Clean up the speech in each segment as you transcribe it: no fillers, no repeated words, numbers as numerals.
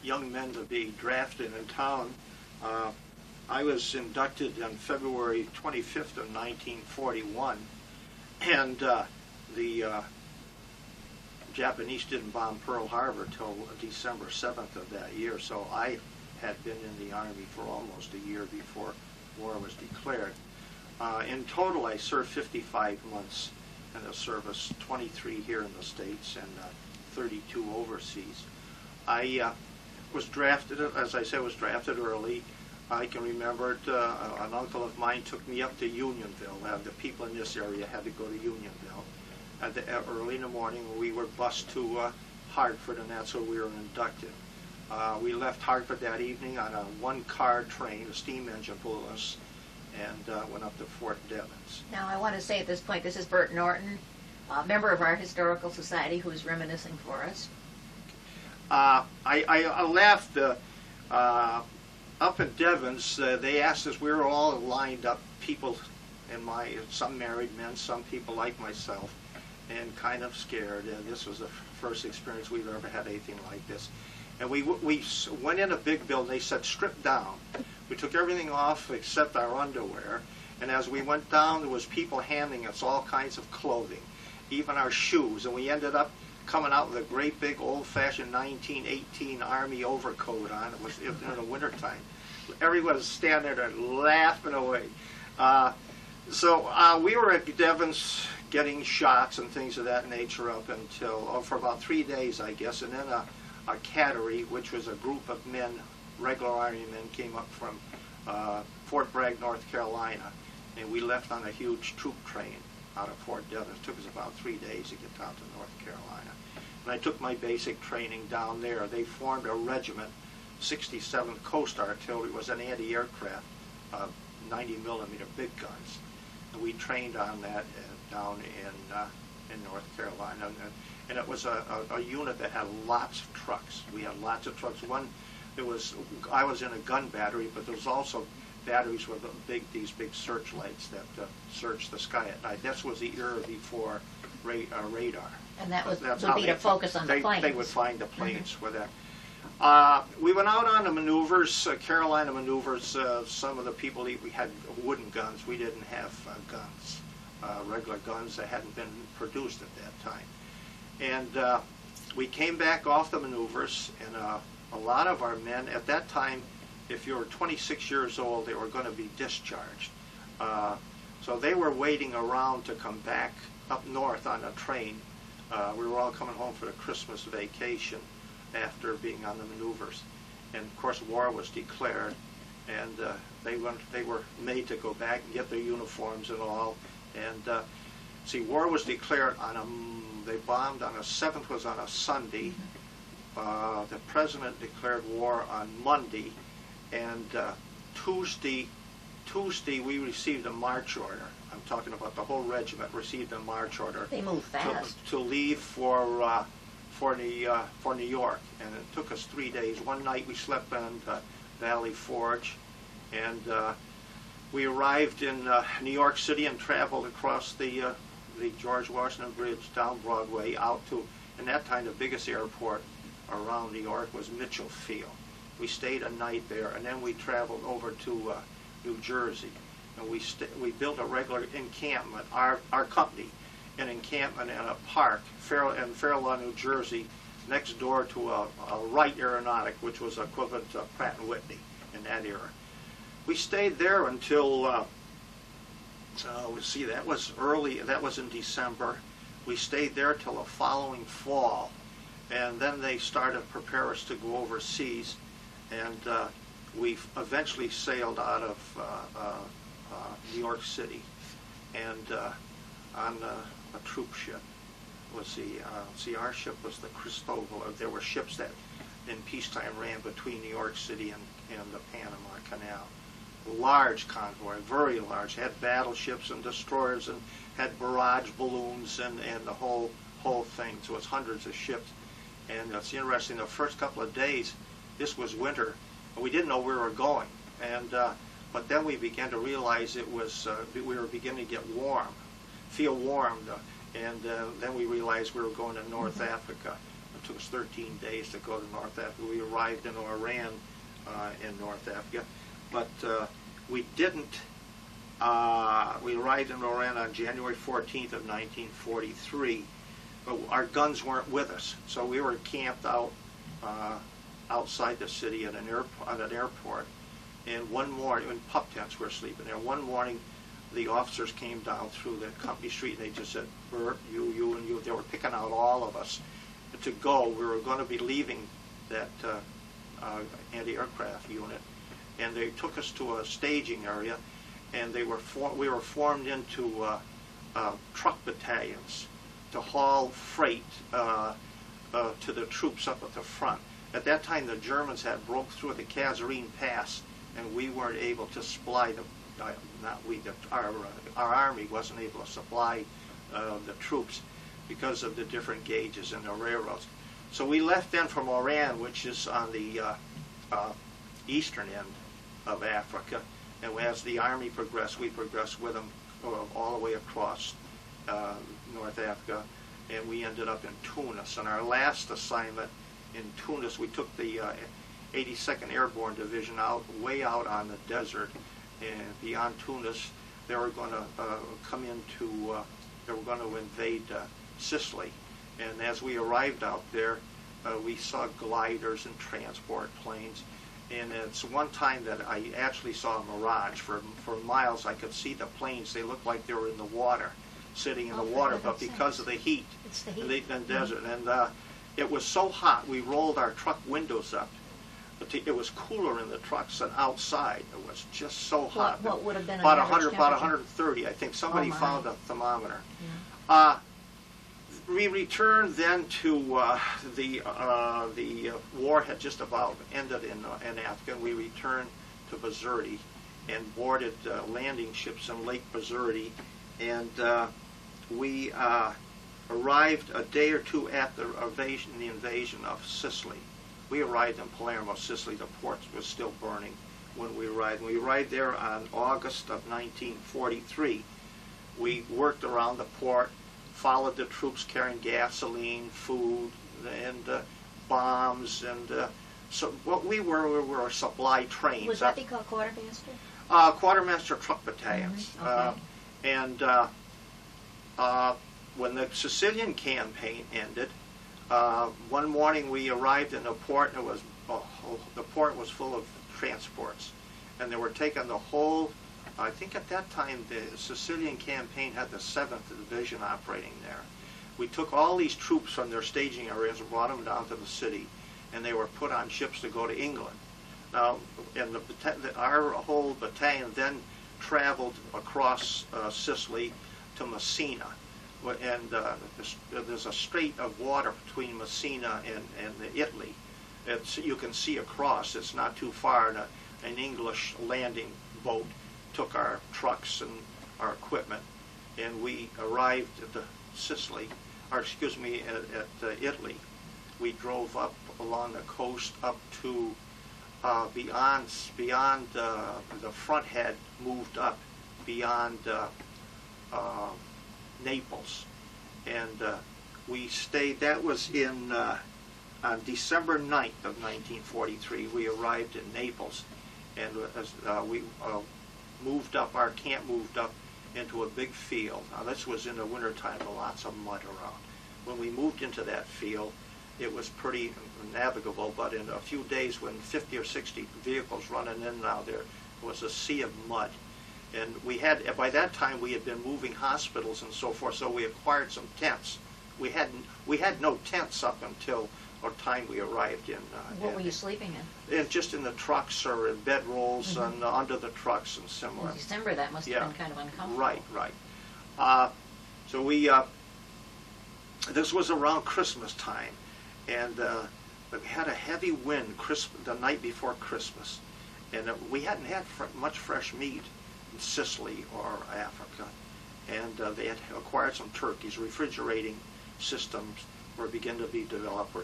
young men to be drafted in town. I was inducted on February 25th of 1941, and the Japanese didn't bomb Pearl Harbor till December 7th of that year, so I had been in the Army for almost a year before war was declared. In total, I served 55 months in the service, 23 here in the States and 32 overseas. I was drafted, as I said, was drafted early. I can remember it, an uncle of mine took me up to Unionville. The people in this area had to go to Unionville. Early in the morning, we were bused to Hartford, and that's where we were inducted. We left Hartford that evening on a one-car train, a steam engine pulled us, and went up to Fort Devens. Now, I want to say at this point, this is Burt Norton, a member of our Historical Society, who's reminiscing for us. I laughed. Up in Devens, they asked us, we were all lined up, people some married men, some people like myself, and kind of scared. This was the first experience we've ever had anything like this. And we went in a big building. They said, strip down. We took everything off except our underwear. And as we went down, there was people handing us all kinds of clothing, even our shoes. And we ended up coming out with a great big old-fashioned 1918 Army overcoat on. It was in the wintertime. Everyone was standing there laughing away. So we were at Devens getting shots and things of that nature up until, for about 3 days, I guess. And then a cattery, which was a group of men, regular Army men, came up from Fort Bragg, North Carolina. And we left on a huge troop train out of Fort Devens. It took us about 3 days to get down to North Carolina. And I took my basic training down there. They formed a regiment, 67th Coast Artillery, was an anti-aircraft, 90 millimeter big guns. And we trained on that down in North Carolina. And it was a unit that had lots of trucks. We had lots of trucks. I was in a gun battery, but there was also batteries with these big searchlights that searched the sky at night. This was the era before radar. And that would be to focus on the planes. They would find the planes with that. We went out on the maneuvers, Carolina maneuvers. Some of the people, we had wooden guns. We didn't have guns, regular guns that hadn't been produced at that time. And we came back off the maneuvers, and a lot of our men, at that time, if you were 26 years old, they were going to be discharged. So they were waiting around to come back up north on a train. We were all coming home for the Christmas vacation after being on the maneuvers. And of course, war was declared, and they were made to go back and get their uniforms and all. And see, war was declared they bombed on 7th was on a Sunday. The president declared war on Monday, and Tuesday we received a march order. I'm talking about the whole regiment received a march order. They moved fast. To leave for New York, and it took us 3 days. One night we slept on Valley Forge, and we arrived in New York City and traveled across the George Washington Bridge down Broadway out to, in that time, the biggest airport around New York was Mitchell Field. We stayed a night there, and then we traveled over to New Jersey, and we built a regular encampment, our company, an encampment in a park in Fair Lawn, New Jersey, next door to a Wright Aeronautic, which was equivalent to Pratt & Whitney in that era. We stayed there until, see, that was early, that was in December. We stayed there till the following fall, and then they started to prepare us to go overseas, and we eventually sailed out of New York City, and on a troop ship was our ship was the Cristobal. There were ships that in peacetime ran between New York City and the Panama Canal. Large convoy, very large, had battleships and destroyers and had barrage balloons and the whole thing. So it's hundreds of ships. And it's interesting, the first couple of days, this was winter, and we didn't know where we were going. And but then we began to realize it was we were beginning to get warm, feel warm, and then we realized we were going to North Africa. It took us 13 days to go to North Africa. We arrived in Oran in North Africa, but we didn't. We arrived in Oran on January 14th of 1943, but our guns weren't with us, so we were camped out outside the city at an airport. And one morning, in pup tents, we were sleeping there. One morning, the officers came down through the company street, and they just said, "Burt, you, and you." They were picking out all of us to go. We were going to be leaving that anti-aircraft unit, and they took us to a staging area, and we were formed into truck battalions to haul freight to the troops up at the front. At that time, the Germans had broke through the Kasserine Pass, and we weren't able to supply our army wasn't able to supply the troops because of the different gauges in the railroads. So we left then from Oran, which is on the eastern end of Africa, and as the army progressed, we progressed with them all the way across North Africa, and we ended up in Tunis. And our last assignment in Tunis, we took the 82nd Airborne Division way out on the desert, and beyond Tunis, they were going to they were going to invade Sicily. And as we arrived out there, we saw gliders and transport planes. And it's one time that I actually saw a mirage. For miles, I could see the planes. They looked like they were in the water, sitting in the water, but because of the heat, it's the heat. The desert. And it was so hot, we rolled our truck windows up. It was cooler in the trucks than outside. It was just so hot. What would have been about 130, I think. Somebody found a thermometer. Yeah. We returned then to the war had just about ended in Africa. We returned to Bizerte and boarded landing ships in Lake Bizerte, and we arrived a day or two after the invasion of Sicily. We arrived in Palermo, Sicily. The port was still burning when we arrived. We arrived there on August of 1943. We worked around the port, followed the troops carrying gasoline, food, and bombs, and so what we were supply trains. Was that called quartermaster? Quartermaster truck battalions. Mm-hmm. Okay. When the Sicilian campaign ended, one morning we arrived in the port, and the port was full of transports, and they were taking the whole. I think at that time the Sicilian campaign had the 7th Division operating there. We took all these troops from their staging areas and brought them down to the city, and they were put on ships to go to England. Now, and our whole battalion then traveled across Sicily to Messina, and there's a strait of water between Messina and Italy. You can see across. It's not too far. An English landing boat took our trucks and our equipment, and we arrived at Italy. We drove up along the coast up to beyond the front had moved up beyond Naples, and we stayed. That was on December 9th of 1943. We arrived in Naples, and we moved up. Our camp moved up into a big field. Now this was in the wintertime, with lots of mud around. When we moved into that field, it was pretty navigable, but in a few days, when 50 or 60 vehicles running in and out there, was a sea of mud. And by that time, we had been moving hospitals and so forth, so we acquired some tents. We had no tents up until the time we arrived in. What were you sleeping in? Just in the trucks or in bedrolls and under the trucks and similar. In December, that must have been kind of uncomfortable. Right. So we, this was around Christmas time, and we had a heavy wind the night before Christmas, and we hadn't had much fresh meat in Sicily or Africa, and they had acquired some turkeys. Refrigerating systems were beginning to be developed, where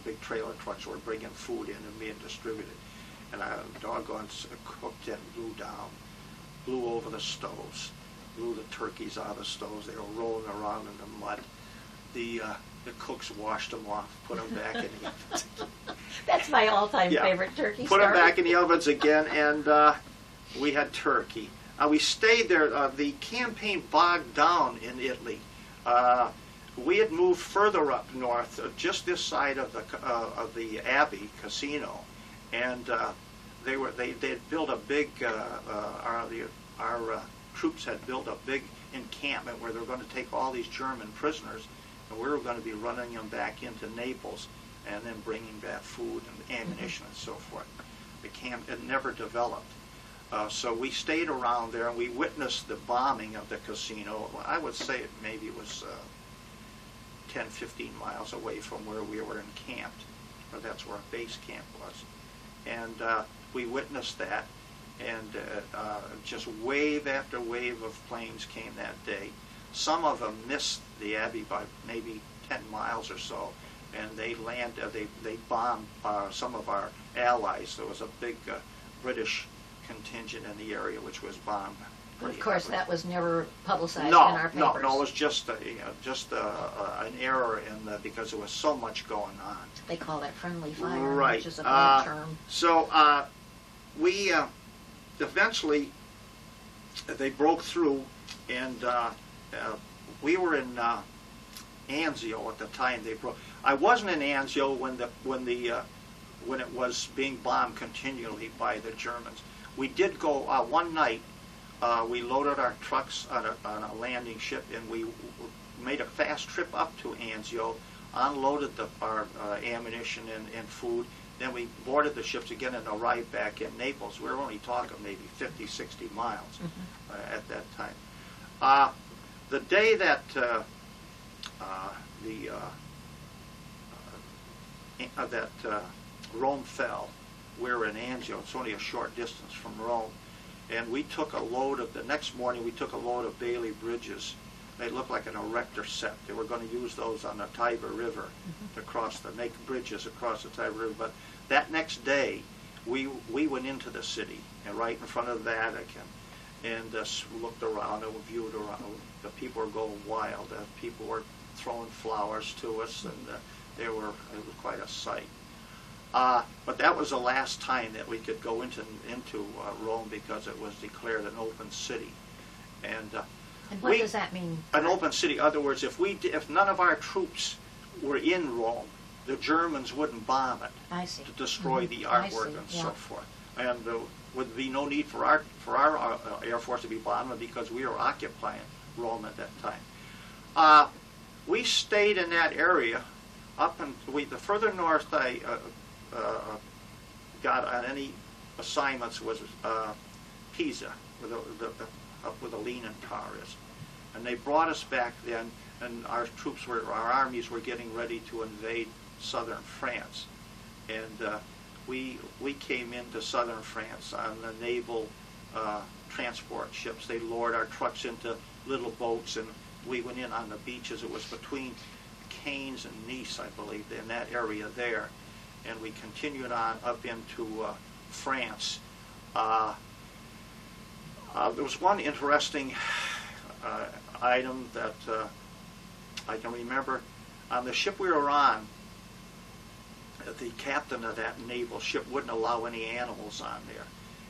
big trailer trucks were bringing food in and being distributed, and our doggone cooked and blew over the stoves, blew the turkeys out of the stoves. They were rolling around in the mud. The cooks washed them off, put them back in the ovens. That's my all-time Yeah. favorite turkey Put story. them back in the ovens again, and we had turkey. We stayed there. The campaign bogged down in Italy. We had moved further up north, just this side of the Abbey Casino, and they had built a big. Our troops had built a big encampment where they were going to take all these German prisoners, and we were going to be running them back into Naples, and then bringing back food and ammunition and so forth. The camp had never developed. So we stayed around there, and we witnessed the bombing of the casino. I would say maybe it was 10, 15 miles away from where we were encamped, or that's where our base camp was. And we witnessed that, and just wave after wave of planes came that day. Some of them missed the Abbey by maybe 10 miles or so, and they bombed some of our allies. There was a big British contingent in the area which was bombed. Of course, that was never publicized No, in our papers. no, it was just an error because there was so much going on. They call that friendly fire, Right. which is a bad term. So we eventually they broke through, and we were in Anzio at the time. They broke. I wasn't in Anzio when it was being bombed continually by the Germans. We did go one night. We loaded our trucks on a landing ship, and we made a fast trip up to Anzio, unloaded our ammunition and food. Then we boarded the ships again and arrived back in Naples. We were only talking maybe 50, 60 miles at that time. The day that Rome fell, we were in Anzio. It's only a short distance from Rome. And we took the next morning we took a load of Bailey bridges. They looked like an erector set. They were going to use those on the Tiber River to make bridges across the Tiber River. But that next day, we went into the city, and right in front of the Vatican, and looked around and viewed around. The people were going wild. People were throwing flowers to us, and it was quite a sight. But that was the last time that we could go into Rome, because it was declared an open city. And what does that mean? An open city. In other words, if none of our troops were in Rome, the Germans wouldn't bomb it. I see. To destroy the artwork and so forth. And there would be no need for our Air Force to be bombing, because we were occupying Rome at that time. We stayed in that area the further north I got on any assignments was Pisa, where the Lenin Tower is. And they brought us back then, and our armies were getting ready to invade southern France. And we came into southern France on the naval transport ships. They lowered our trucks into little boats, and we went in on the beaches. It was between Cannes and Nice, I believe, in that area there. And we continued on up into France. There was one interesting item that I can remember. On the ship we were on, the captain of that naval ship wouldn't allow any animals on there.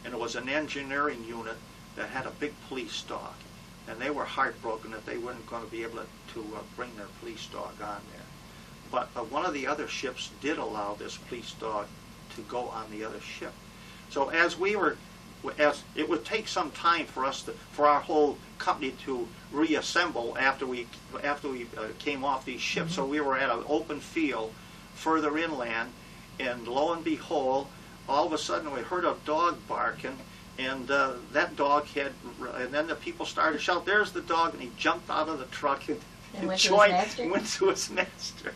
And it was an engineering unit that had a big police dog. And they were heartbroken that they weren't going to be able to bring their police dog on there. But one of the other ships did allow this police dog to go on the other ship. So as it would take some time for our whole company to reassemble after we came off these ships. So we were at an open field further inland, and lo and behold, all of a sudden we heard a dog barking, and that dog and then the people started to shout, "There's the dog!" And he jumped out of the truck and went to his master.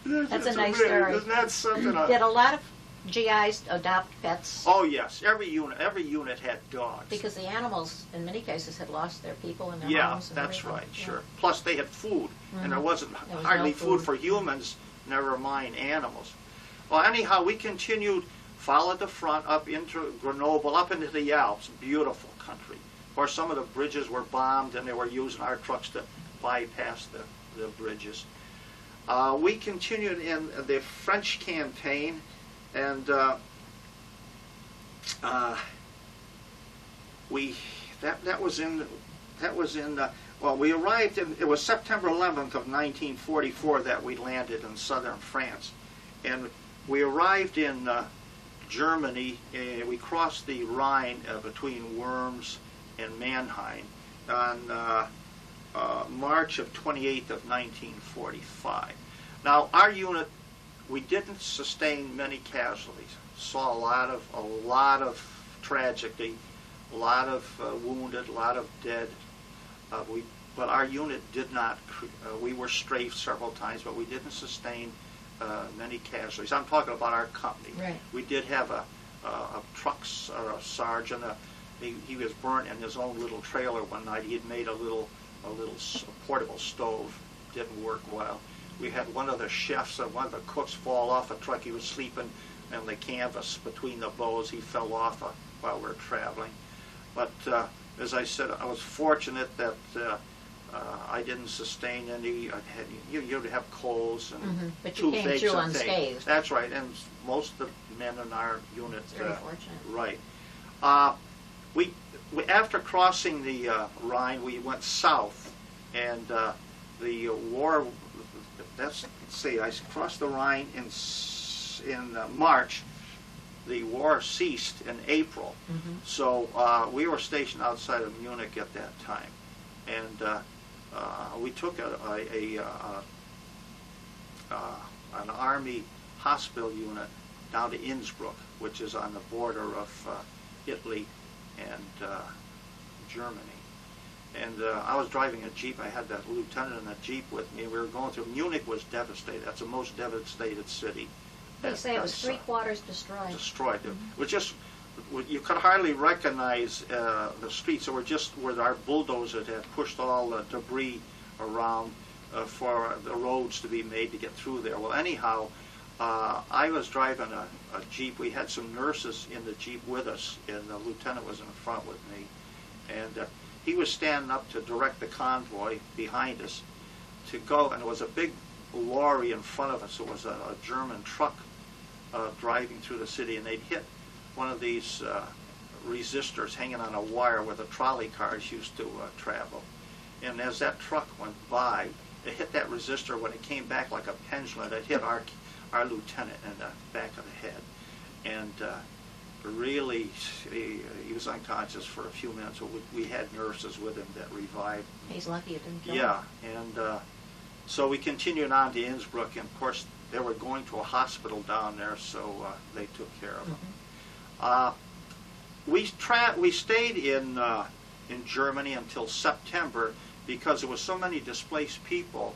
That's a nice story. Isn't that something? Did a lot of GIs adopt pets? Oh yes, every unit had dogs. Because the animals, in many cases, had lost their people and their homes. Yeah, that's everything. right. Sure. Plus, they had food, and there wasn't There was hardly no food for humans. Never mind animals. Well, anyhow, we continued, followed the front up into Grenoble, up into the Alps. Beautiful country. Of course, some of the bridges were bombed, and they were using our trucks to bypass the bridges. We continued in the French campaign, and well, we arrived in, it was September 11th of 1944 that we landed in southern France, and we arrived in Germany. We crossed the Rhine between Worms and Mannheim on March of 28th of 1945. Now, our unit, we didn't sustain many casualties. Saw a lot of tragedy, a lot of wounded, a lot of dead. But our unit did not. We were strafed several times, but we didn't sustain many casualties. I'm talking about our company. Right. We did have a truck sergeant. He was burnt in his own little trailer one night. He had made a little portable stove. Didn't work well. We had one of the chefs, one of the cooks, fall off a truck. He was sleeping in the canvas between the bows. He fell off while we were traveling. But as I said, I was fortunate that I didn't sustain any. You have colds and But you came toothaches through and things. unscathed. That's right, and most of the men in our unit. Very fortunate. Right. We after crossing the Rhine, we went south, and the war. Let's see. I crossed the Rhine in March. The war ceased in April, so we were stationed outside of Munich at that time, and we took an army hospital unit down to Innsbruck, which is on the border of Italy and Germany. And I was driving a Jeep. I had that lieutenant in a Jeep with me. We were going through. Munich was devastated. That's the most devastated city. They say it was 3/4 destroyed. Destroyed. It was just, you could hardly recognize the streets. There were just where our bulldozers had pushed all the debris around for the roads to be made to get through there. Well, anyhow, I was driving a Jeep. We had some nurses in the Jeep with us, and the lieutenant was in the front with me. And he was standing up to direct the convoy behind us to go, and there was a big lorry in front of us. It was a German truck driving through the city, and they'd hit one of these resistors hanging on a wire where the trolley cars used to travel. And as that truck went by, it hit that resistor. When it came back like a pendulum, it hit our lieutenant in the back of the head. And really, he was unconscious for a few minutes. We had nurses with him that revived. He's lucky it didn't kill him. Yeah, and so we continued on to Innsbruck, and of course they were going to a hospital down there, so they took care of him. We stayed in Germany until September because there was so many displaced people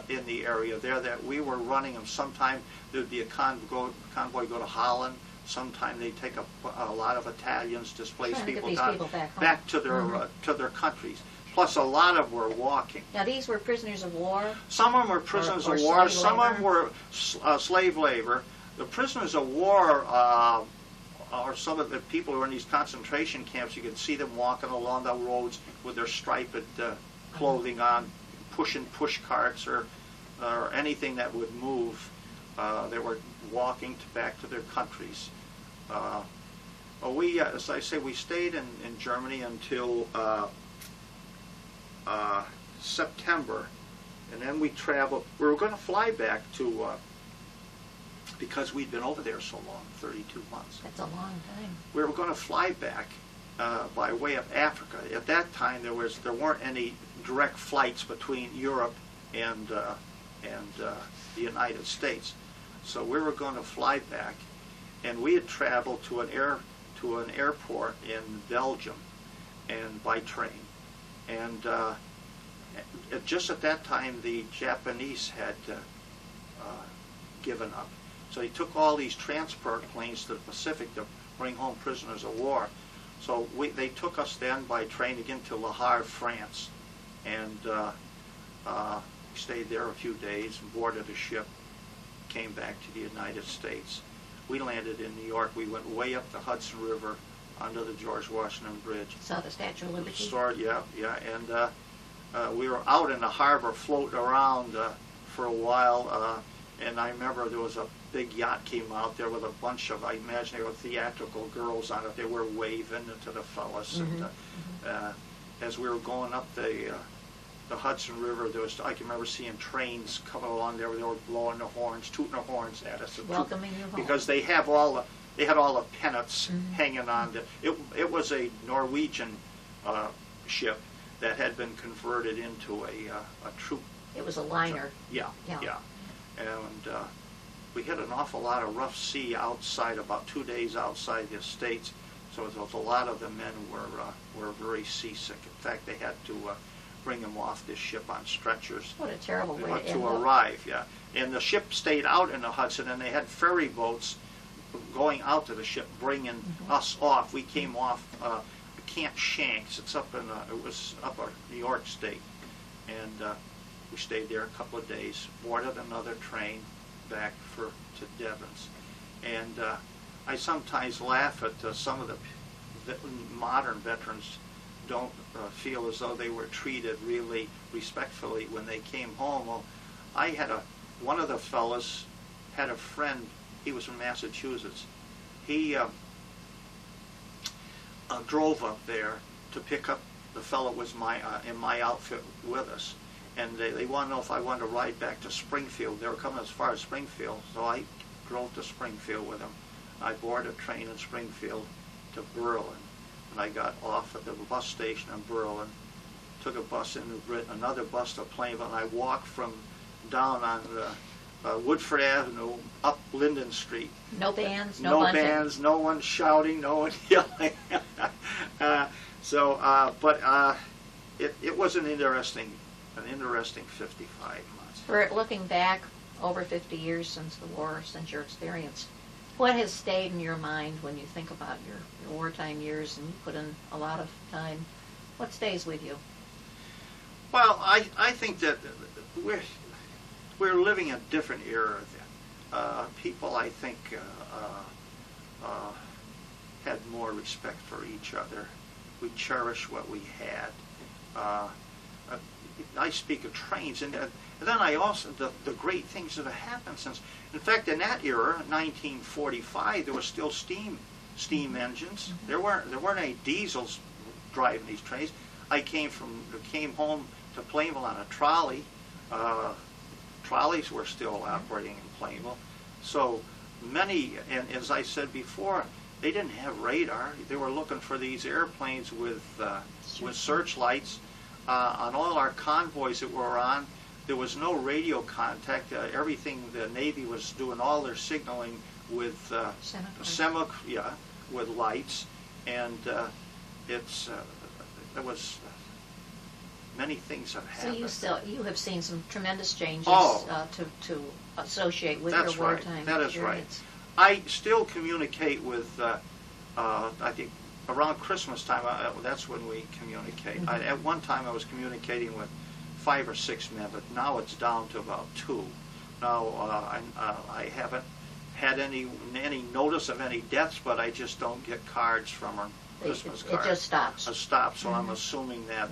in the area there that we were running them. Sometime there'd be a convoy go to Holland. Sometime they'd take a lot of Italians, displaced people down back to their countries. Plus, a lot of them were walking. Now, these were prisoners of war? Some of them were prisoners of war. Some of them were slave labor. The prisoners of war are some of the people who were in these concentration camps. You could see them walking along the roads with their striped clothing on, pushing push carts or anything that would move. They were walking back to their countries. As I say, we stayed in Germany until September, and then we traveled. We were going to fly back to, because we'd been over there so long, 32 months. That's a long time. We were going to fly back by way of Africa. At that time, there weren't any direct flights between Europe and the United States. So we were going to fly back, and we had traveled to an airport in Belgium, and by train. And just at that time, the Japanese had given up. So they took all these transport planes to the Pacific to bring home prisoners of war. So they took us then by train again to Le Havre, France, and stayed there a few days, boarded a ship, came back to the United States. We landed in New York. We went way up the Hudson River under the George Washington Bridge. Saw the Statue of Liberty. Yeah, and we were out in the harbor floating around for a while, and I remember there was a big yacht came out there with a bunch of, I imagine they were theatrical girls on it. They were waving to the fellas. Mm-hmm. And as we were going up the Hudson River, I can remember seeing trains coming along there. They were blowing their horns, tooting their horns at us, welcoming you home. because they had all the pennants hanging on. It was a Norwegian ship that had been converted into a troop. It was a liner. Yeah. And we had an awful lot of rough sea outside, about 2 days outside the States. So a lot of the men were very seasick. In fact, they had to bring them off this ship on stretchers. What a terrible way to end arrive. Yeah, and the ship stayed out in the Hudson, and they had ferry boats going out to the ship, bringing us off. We came off Camp Shanks. It's up it was up New York State, and we stayed there a couple of days. Boarded another train back to Devon's, and I sometimes laugh at some of the modern veterans don't feel as though they were treated really respectfully when they came home. Well, I had one of the fellas had a friend. He was from Massachusetts. He drove up there to pick up the fellow was in my outfit with us, and they wanted to know if I wanted to ride back to Springfield. They were coming as far as Springfield, so I drove to Springfield with them. I boarded a train in Springfield to Berlin, and I got off at the bus station in Berlin, took a bus into Britain, another bus to Plainville, and I walked from down on Woodford Avenue up Linden Street. No bands, no bunting. Bands, no one shouting, no one yelling. But it was an interesting 55 months. Burt, looking back over 50 years since the war, since your experience, what has stayed in your mind when you think about your wartime years, and you put in a lot of time? What stays with you? Well, I think that we're living a different era then. People, I think, had more respect for each other. We cherish what we had. I speak of trains, and then I also, the great things that have happened since. In fact, in that era, 1945, there was still steam engines. There weren't any diesels driving these trains. I came home to Plainville on a trolley. Trolleys were still operating in Plainville. So many, and as I said before, they didn't have radar. They were looking for these airplanes with searchlights. On all our convoys that were on, there was no radio contact. Everything, the Navy was doing all their signaling with with lights, and there was many things have happened. So you have seen some tremendous changes to associate with your wartime That experience. is right. I still communicate with, I think, around Christmas time, that's when we communicate. At one time I was communicating with 5 or 6 men, but now it's down to about 2. Now I haven't had any notice of any deaths, but I just don't get cards from them, Christmas cards. It just stops. It stops, so I'm assuming that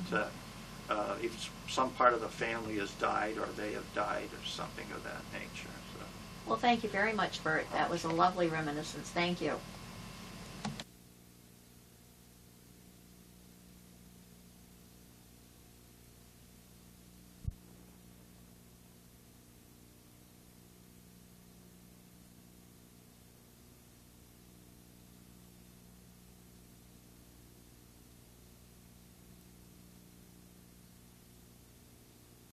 if some part of the family has died or they have died or something of that nature. So. Well, thank you very much, Burt. That was a lovely reminiscence. Thank you.